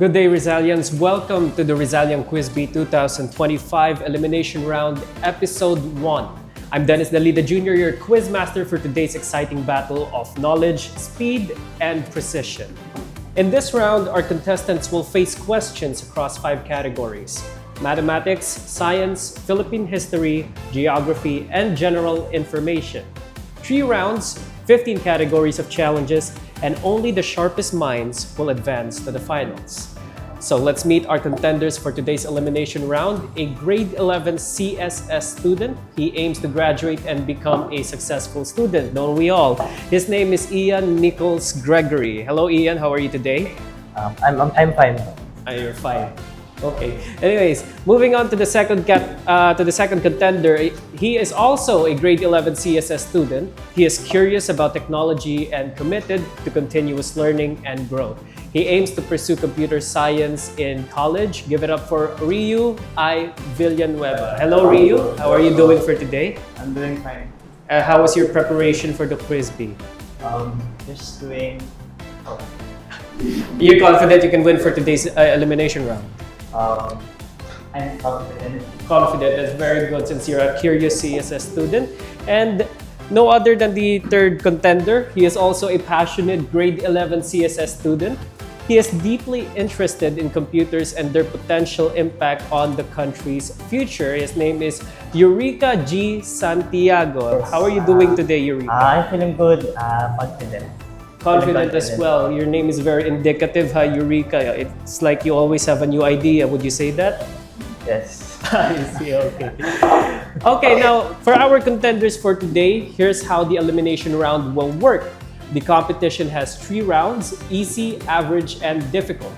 Good day, Rizalians. Welcome to the Rizalian Quiz Bee 2025 Elimination Round, Episode 1. I'm Dennis Dalida Jr., your quiz master for today's exciting battle of knowledge, speed, and precision. In this round, our contestants will face questions across 5 categories: mathematics, science, Philippine history, geography, and general information. 3 rounds, 15 categories of challenges, and only the sharpest minds will advance to the finals. So let's meet our contenders for today's elimination round. A grade 11 CSS student. He aims to graduate and become a successful student, don't we all? His name is Ian Nichols Gregory. Hello Ian, how are you today? I'm fine. You're fine. Okay. Anyways, moving on to the second contender. He is also a grade 11 CSS student. He is curious about technology and committed to continuous learning and growth. He aims to pursue computer science in college. Give it up for 𝗤𝗂𝗶𝘇. Hello Ryu, how are you doing for today? I'm doing fine. How was your preparation for the quiz bee? Just doing. You're confident you can win for today's elimination round? I'm confident. Confident, that's very good since you're a curious CSS student. And no other than the third contender, he is also a passionate grade 11 CSS student. He is deeply interested in computers and their potential impact on the country's future. His name is Eureka G. Santiago. How are you doing today, Eureka? I'm feeling good, confident. Confident as well. Your name is very indicative, Eureka. It's like you always have a new idea. Would you say that? Yes. I see, okay. Okay, now for our contenders for today, here's how the elimination round will work. The competition has 3 rounds: easy, average, and difficult.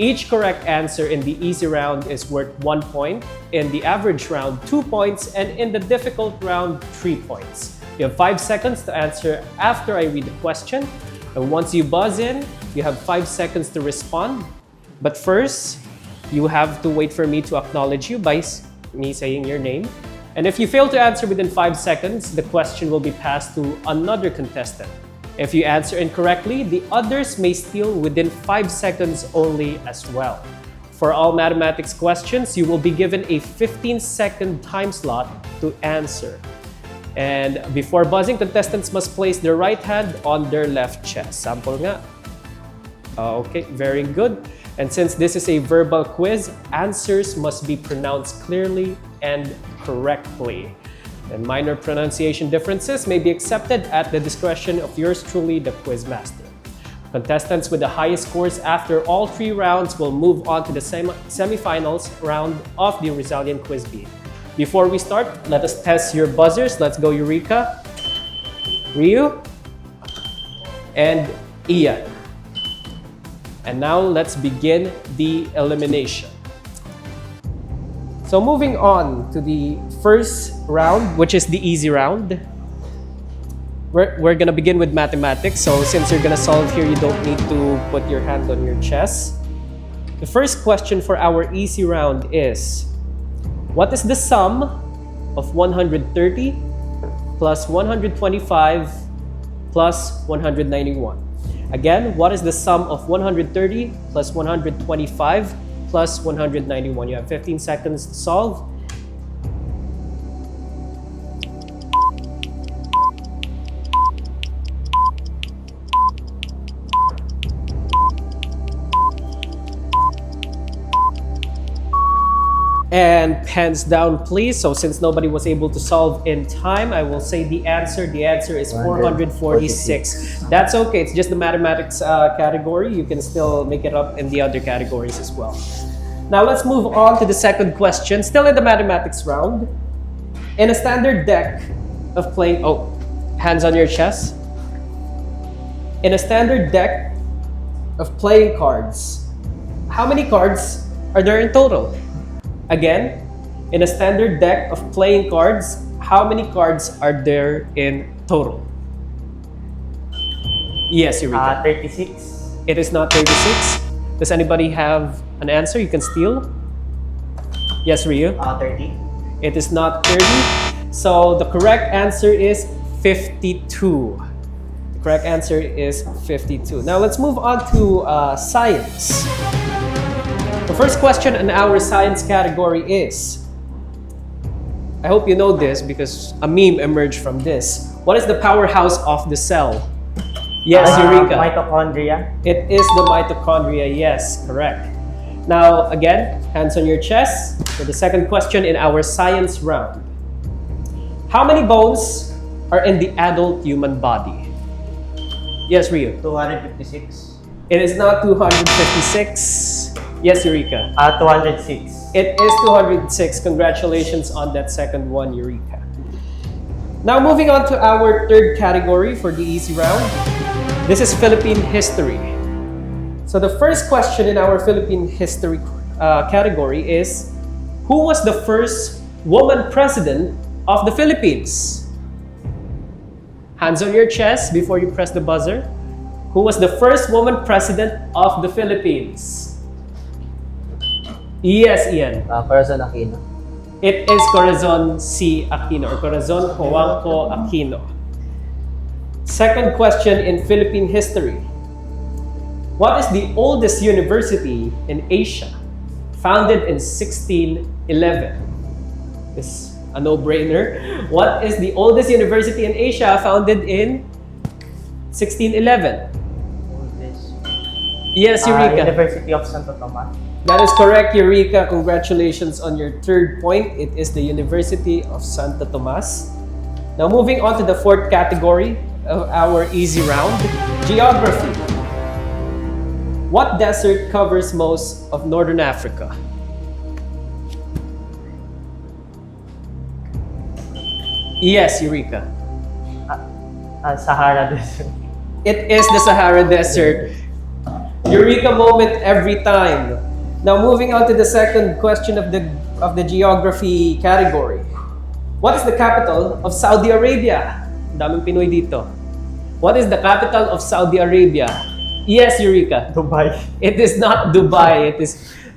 Each correct answer in the easy round is worth 1 point, in the average round 2 points, and in the difficult round 3 points. You have 5 seconds to answer after I read the question. And once you buzz in, you have 5 seconds to respond. But first, you have to wait for me to acknowledge you by me saying your name. And if you fail to answer within 5 seconds, the question will be passed to another contestant. If you answer incorrectly, the others may steal within 5 seconds only as well. For all mathematics questions, you will be given a 15-second time slot to answer. And before buzzing, contestants must place their right hand on their left chest. Sample nga. Okay, very good. And since this is a verbal quiz, answers must be pronounced clearly and correctly. And minor pronunciation differences may be accepted at the discretion of yours truly, the quiz master. Contestants with the highest scores after all 3 rounds will move on to the semifinals round of the Rizalian Quiz Bee. Before we start, let us test your buzzers. Let's go Eureka, Ryu, and Ian. And now let's begin the elimination. So moving on to the first round, which is the easy round. We're gonna begin with mathematics. So since you're gonna solve here, you don't need to put your hand on your chest. The first question for our easy round is, what is the sum of 130 plus 125 plus 191? Again, what is the sum of 130 plus 125 plus 191? You have 15 seconds to solve. And pens down, please. So since nobody was able to solve in time, I will say the answer. The answer is 446. That's okay. It's just the mathematics category. You can still make it up in the other categories as well. Now let's move on to the second question. Still in the mathematics round. In a standard deck of playing... Oh, hands on your chest. In a standard deck of playing cards, how many cards are there in total? Again, in a standard deck of playing cards, how many cards are there in total? Yes, Eureka. 36. It is not 36. Does anybody have an answer you can steal? Yes, Ryu. 30. It is not 30. So the correct answer is 52. The correct answer is 52. Now let's move on to science. The first question in our science category is, I hope you know this because a meme emerged from this. What is the powerhouse of the cell? Yes, Eureka. Mitochondria. It is the mitochondria, yes, correct. Now, again, hands on your chest for the second question in our science round. How many bones are in the adult human body? Yes, Rio. 256. It is not 256. Yes, Eureka. 206. It is 206. Congratulations on that second one, Eureka. Now, moving on to our third category for the easy round. This is Philippine history. So the first question in our Philippine history category is, who was the first woman president of the Philippines? Hands on your chest before you press the buzzer. Who was the first woman president of the Philippines? Yes, Ian. Corazon Aquino. It is Corazon C. Aquino or Corazon 𝗂𝗂𝗶𝘇 Aquino. Second question in Philippine history. What is the oldest university in Asia? Founded in 1611. This is a no-brainer. What is the oldest university in Asia founded in 1611? Yes, Eureka. University of Santo Tomas. That is correct, Eureka. Congratulations on your third point. It is the University of Santo Tomas. Now moving on to the fourth category of our easy round, geography. What desert covers most of northern Africa? Yes, Eureka. Sahara Desert. It is the Sahara Desert. Eureka moment every time. Now moving on to the second question of the geography category. What is the capital of Saudi Arabia? Daming Pinoy dito. What is the capital of Saudi Arabia? Yes, Eureka. Dubai. It is not Dubai.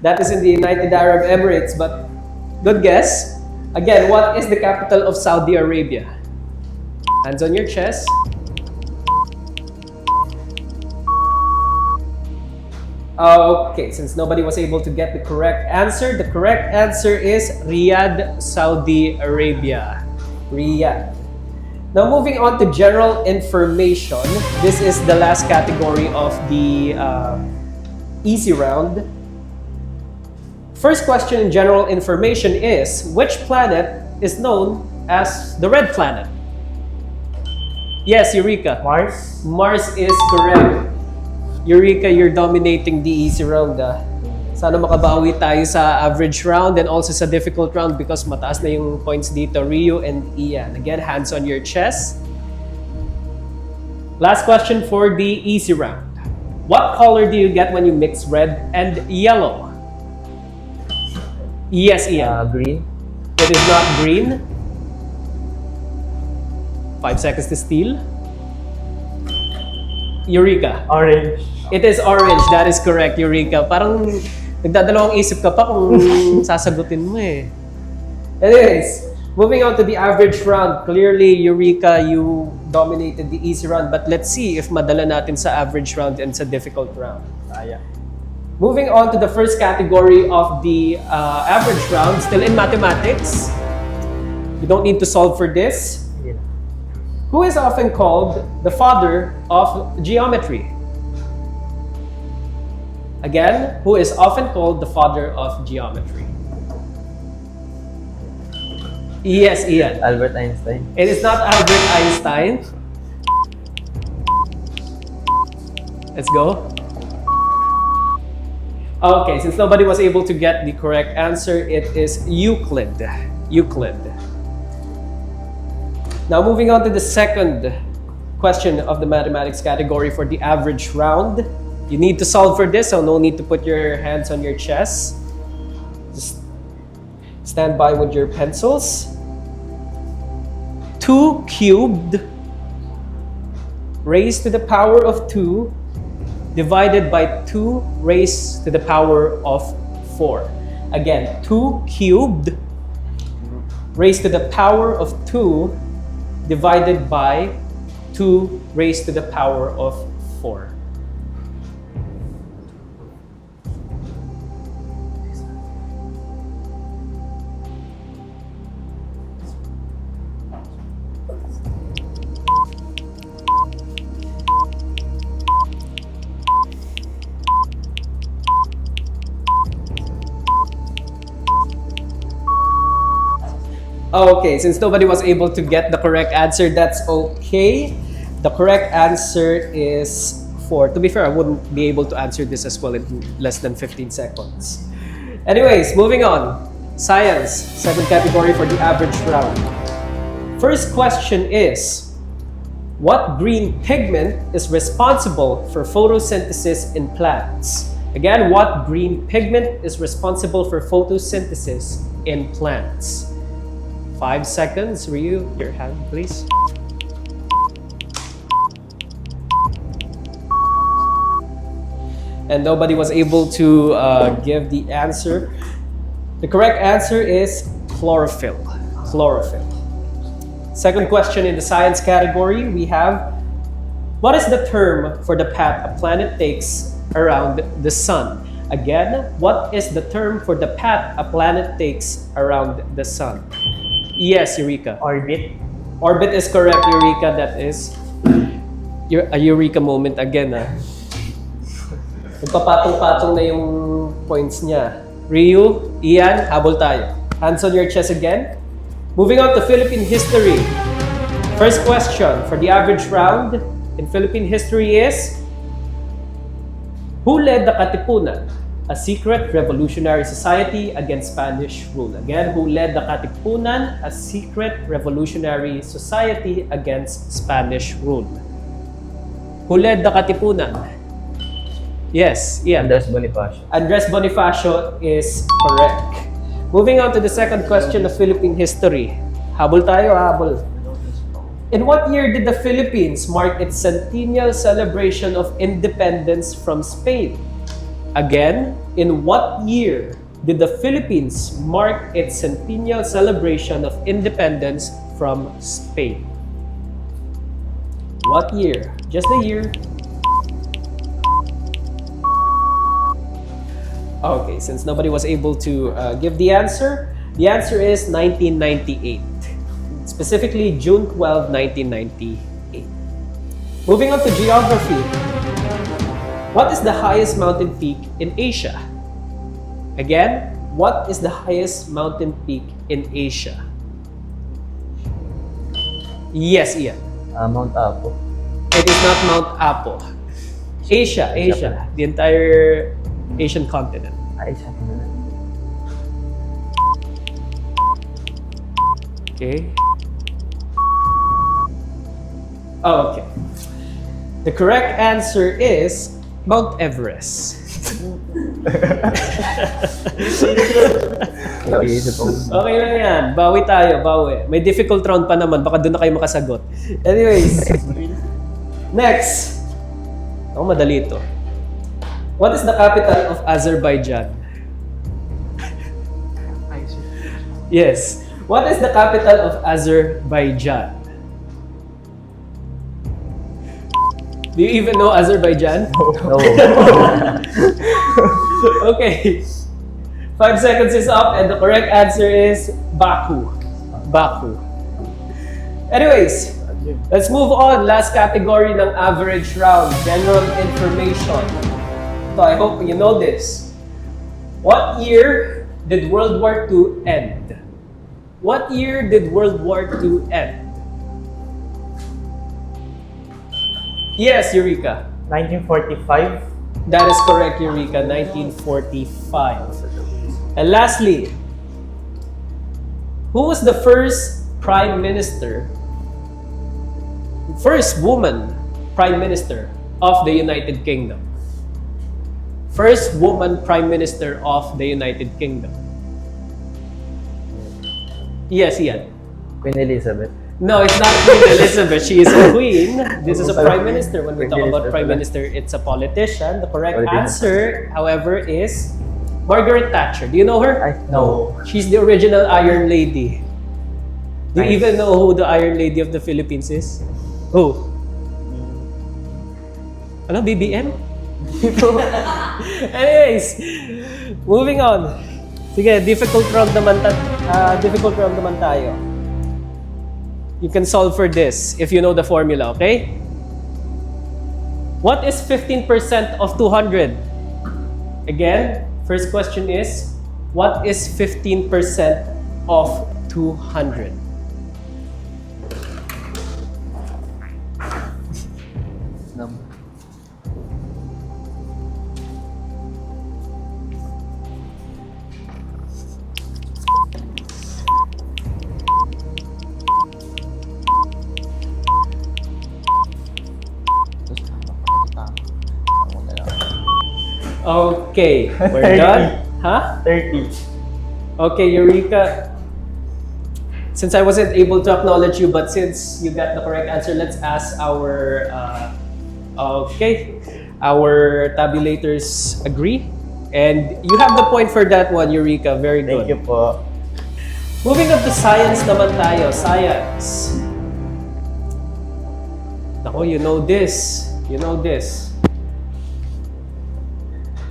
That is in the United Arab Emirates, but good guess. Again, what is the capital of Saudi Arabia? Hands on your chest. Okay, since nobody was able to get the correct answer is Riyadh, Saudi Arabia. Riyadh. Now moving on to general information. This is the last category of the easy round. First question in general information is, which planet is known as the red planet? Yes, Eureka. Mars. Mars is correct. Eureka, you're dominating the easy round. Sana makabawi tayo sa average round and also sa difficult round because mataas na yung points dito, Rio and Ian. Again, hands on your chest. Last question for the easy round. What color do you get when you mix red and yellow? Yes, Ian. Green. It is not green. 5 seconds to steal. Eureka. Orange. It is orange. That is correct, Eureka. Parang nagdadalawang isip ka pa kung sasagutin mo eh. Anyways, moving on to the average round. Clearly, Eureka, you dominated the easy round. But let's see if madala natin sa average round and sa difficult round. Yeah. Moving on to the first category of the average round, still in mathematics. You don't need to solve for this. Yeah. Who is often called the father of geometry? Again, who is often called the father of geometry? Yes, Ian. Albert Einstein. It is not Albert Einstein. Let's go. Okay, since nobody was able to get the correct answer, it is Euclid. Euclid. Now moving on to the second question of the mathematics category for the average round. You need to solve for this, so no need to put your hands on your chest. Just stand by with your pencils. 2 cubed raised to the power of 2 divided by 2 raised to the power of 4. Again, 2 cubed raised to the power of 2 divided by 2 raised to the power of 4. Okay, since nobody was able to get the correct answer, that's okay. The correct answer is 4. To be fair, I wouldn't be able to answer this as well in less than 15 seconds. Anyways, moving on. Science, second category for the average round. First question is, what green pigment is responsible for photosynthesis in plants? Again, what green pigment is responsible for photosynthesis in plants? 5 seconds. Ryu, your hand, please. And nobody was able to give the answer. The correct answer is chlorophyll. Chlorophyll. Second question in the science category, we have, what is the term for the path a planet takes around the sun? Again, what is the term for the path a planet takes around the sun? Yes, Eureka. Orbit. Orbit is correct, Eureka. That is a Eureka moment again. Nagpapatong-patong na yung points niya. Ryu, Ian, habol tayo. Hands on your chest again. Moving on to Philippine history. First question for the average round in Philippine history is, who led the Katipunan, a secret revolutionary society against Spanish rule? Again, who led the Katipunan, a secret revolutionary society against Spanish rule? Who led the Katipunan? Yes, Ian. Andres Bonifacio. Andres Bonifacio is correct. Moving on to the second question of Philippine history. Habol tayo, habol. In what year did the Philippines mark its centennial celebration of independence from Spain? Again, in what year did the Philippines mark its centennial celebration of independence from Spain? What year? Just the year. Okay, since nobody was able to give the answer is 1998. Specifically, June 12, 1998. Moving on to geography. What is the highest mountain peak in Asia? Again, what is the highest mountain peak in Asia? Yes, Ian. Mount Apo. It is not Mount Apo. Asia. The entire Asian continent. Okay. Oh, okay. The correct answer is Mount Everest. Okay lang yan. Bawi tayo, bawi. May difficult round pa naman. Baka doon na kayo makasagot. Anyways. Next. Ako, madali ito. What is the capital of Azerbaijan? Yes. What is the capital of Azerbaijan? Do you even know Azerbaijan? No. Okay. 5 seconds is up and the correct answer is Baku. Baku. Anyways, let's move on. Last category ng average round, general information. So I hope you know this. What year did World War II end? What year did World War II end? Yes, Eureka. 1945. That is correct, Eureka. 1945. And lastly, who was the first Prime Minister, first woman Prime Minister of the United Kingdom? First woman Prime Minister of the United Kingdom. Yes, Ian. Queen Elizabeth. No, it's not Queen Elizabeth. She is a queen. This is a Prime Minister. When we talk about Prime Minister, it's a politician. The correct answer, however, is Margaret Thatcher. Do you know her? No. She's the original Iron Lady. Do you even know who the Iron Lady of the Philippines is? Who? Ano, BBM? Anyways, moving on. Sige, difficult round naman tayo. You can solve for this if you know the formula, okay? What is 15% of 200? Again, first question is, what is 15% of 200. Okay, we're 30. done. Huh? 30. Okay, Eureka. Since I wasn't able to acknowledge you, but since you got the correct answer, let's ask our our tabulators agree. And you have the point for that one, Eureka. Very good. Thank you po. Moving on to science naman tayo. Science. Nako, you know this. You know this.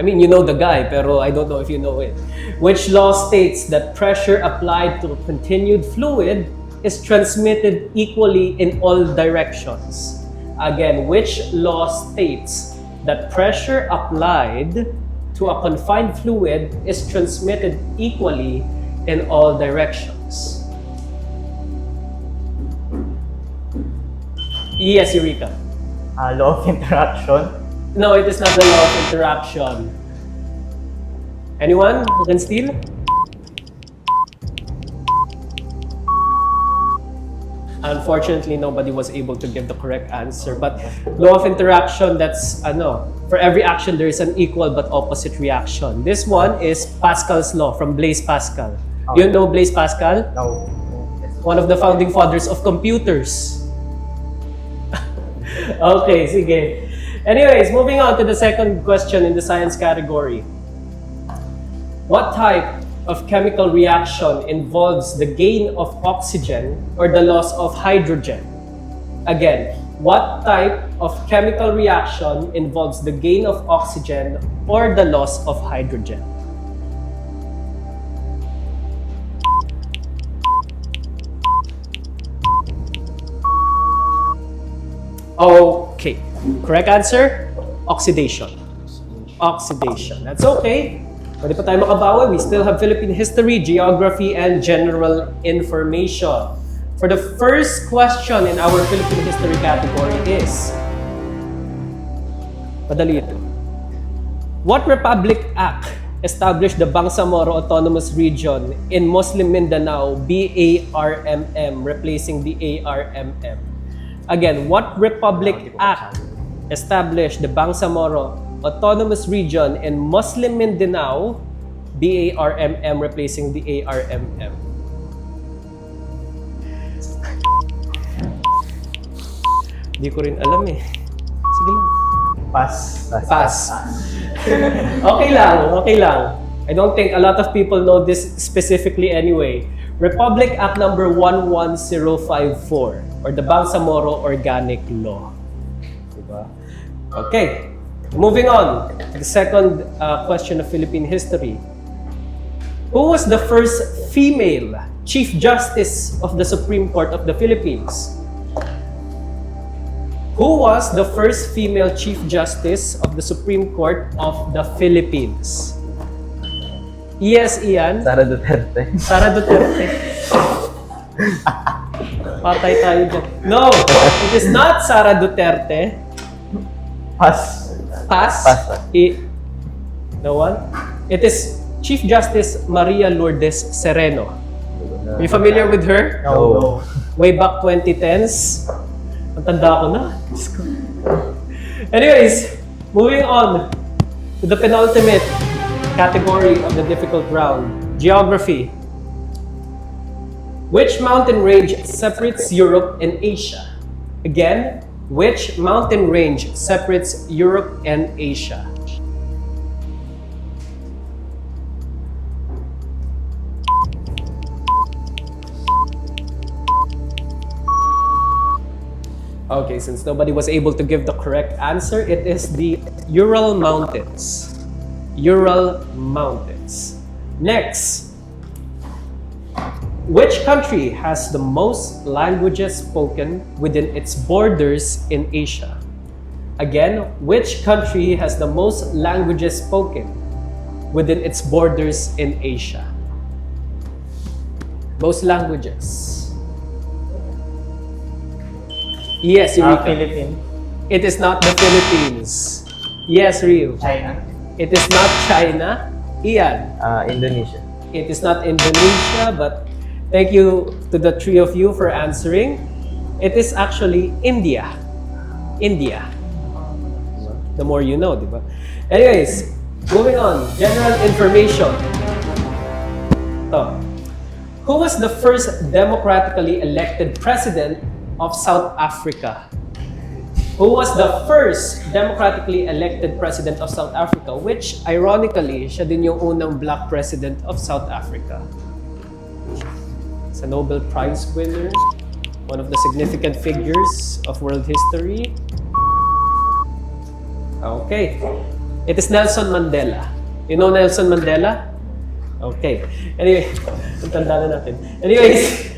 I mean, you know the guy, pero I don't know if you know it. Which law states that pressure applied to a continued fluid is transmitted equally in all directions? Again, which law states that pressure applied to a confined fluid is transmitted equally in all directions? Yes, Eureka. Law of interaction. No, it is not the law of interaction. Anyone who can steal? Unfortunately, nobody was able to give the correct answer. But law of interaction, that's for every action there is an equal but opposite reaction. This one is Pascal's law from Blaise Pascal. You know Blaise Pascal? No. One of the founding fathers of computers. Okay, sige. Anyways, moving on to the second question in the science category. What type of chemical reaction involves the gain of oxygen or the loss of hydrogen? Again, what type of chemical reaction involves the gain of oxygen or the loss of hydrogen? Okay. Correct answer? Oxidation. Oxidation. That's okay. Pwede pa tayo makabawi. We still have Philippine history, geography, and general information. For the first question in our Philippine history category is, padali ito. What Republic Act established the Bangsamoro Autonomous Region in Muslim Mindanao, BARMM, replacing the ARMM? Again, what Republic Act established the Bangsamoro Autonomous Region in Muslim Mindanao, BARMM, replacing the ARMM? Hindi ko rin alam eh. Sige lang. Pass. Okay lang, okay lang. I don't think a lot of people know this specifically anyway. Republic Act number 11054, or the Bangsamoro Organic Law. Diba? Okay, moving on. The second question of Philippine history. Who was the first female Chief Justice of the Supreme Court of the Philippines? Who was the first female Chief Justice of the Supreme Court of the Philippines? Yes, Ian? Sara Duterte. Sara Duterte. Patay tayo dyan. No, it is not Sara Duterte. Pass. Pass? No one? It is Chief Justice Maria Lourdes Sereno. Are you familiar with her? No. Way back 2010s. Ang tanda ko na. Anyways, moving on to the penultimate category of the difficult round, geography. Which mountain range separates Europe and Asia? Again, which mountain range separates Europe and Asia? Okay, since nobody was able to give the correct answer, it is the Ural Mountains. Ural Mountains. Next, which country has the most languages spoken within its borders in Asia? Again, which country has the most languages spoken within its borders in Asia? Most languages. Yes, Eureka. Philippines. It is not the Philippines. Yes, Rio. China. It is not China. Ian. Indonesia. It is not Indonesia, but thank you to the three of you for answering. It is actually India. India. The more you know, diba? Anyways, moving on. General information. Who was the first democratically elected president of South Africa? Who was the first democratically elected president of South Africa? Which, ironically, siya din yung unang black president of South Africa. It's a Nobel Prize winner, one of the significant figures of world history. Okay. It is Nelson Mandela. You know Nelson Mandela? Okay. Anyway, tanda na natin. Anyways,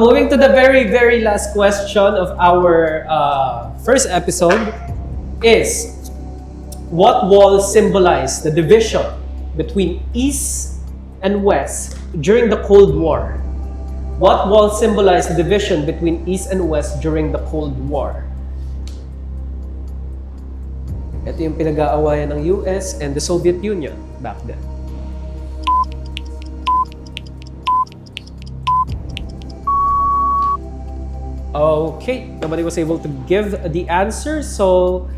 moving to the very, very last question of our first episode is, what wall symbolized the division between East and West during the Cold War? What wall symbolized the division between East and West during the Cold War? Ito yung pinag-aawayan ng US and the Soviet Union back then. Okay, nobody was able to give the answer. So,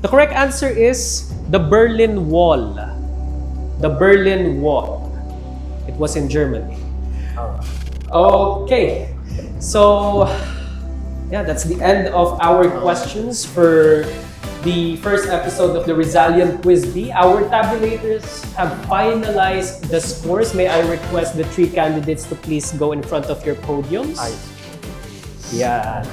the correct answer is the Berlin Wall. The Berlin Wall. It was in Germany. Okay, so yeah, that's the end of our questions for the first episode of the Rizalian Quiz Bee. Our tabulators have finalized the scores. May I request the three candidates to please go in front of your podiums? Yan.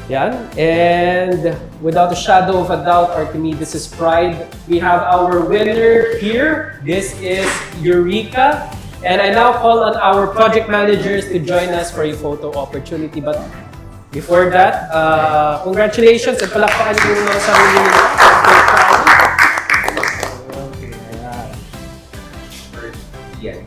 Yan. And without a shadow of a doubt, 𝗥𝗶𝗶 pride, we have our winner here. This is Eureka. And I now call on our project managers to join us for a photo opportunity. But before that, congratulations at palakpakan yung mga sarili nila. Okay, ayan. Yeah.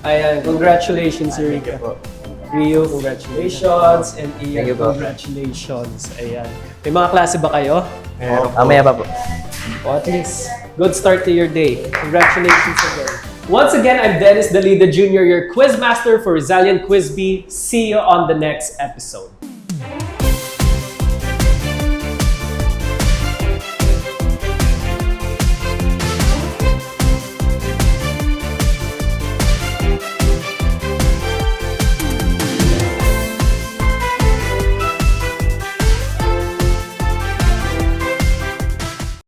Ayan, congratulations, Eureka. Rio, congratulations. And Ian, congratulations. Ayan. May mga klase ba kayo? Mamaya pa po. O at least, good start to your day. Congratulations again. Once again, I'm Dennis Dalida Jr., your quiz master for Rizalian Quiz Bee. See you on the next episode.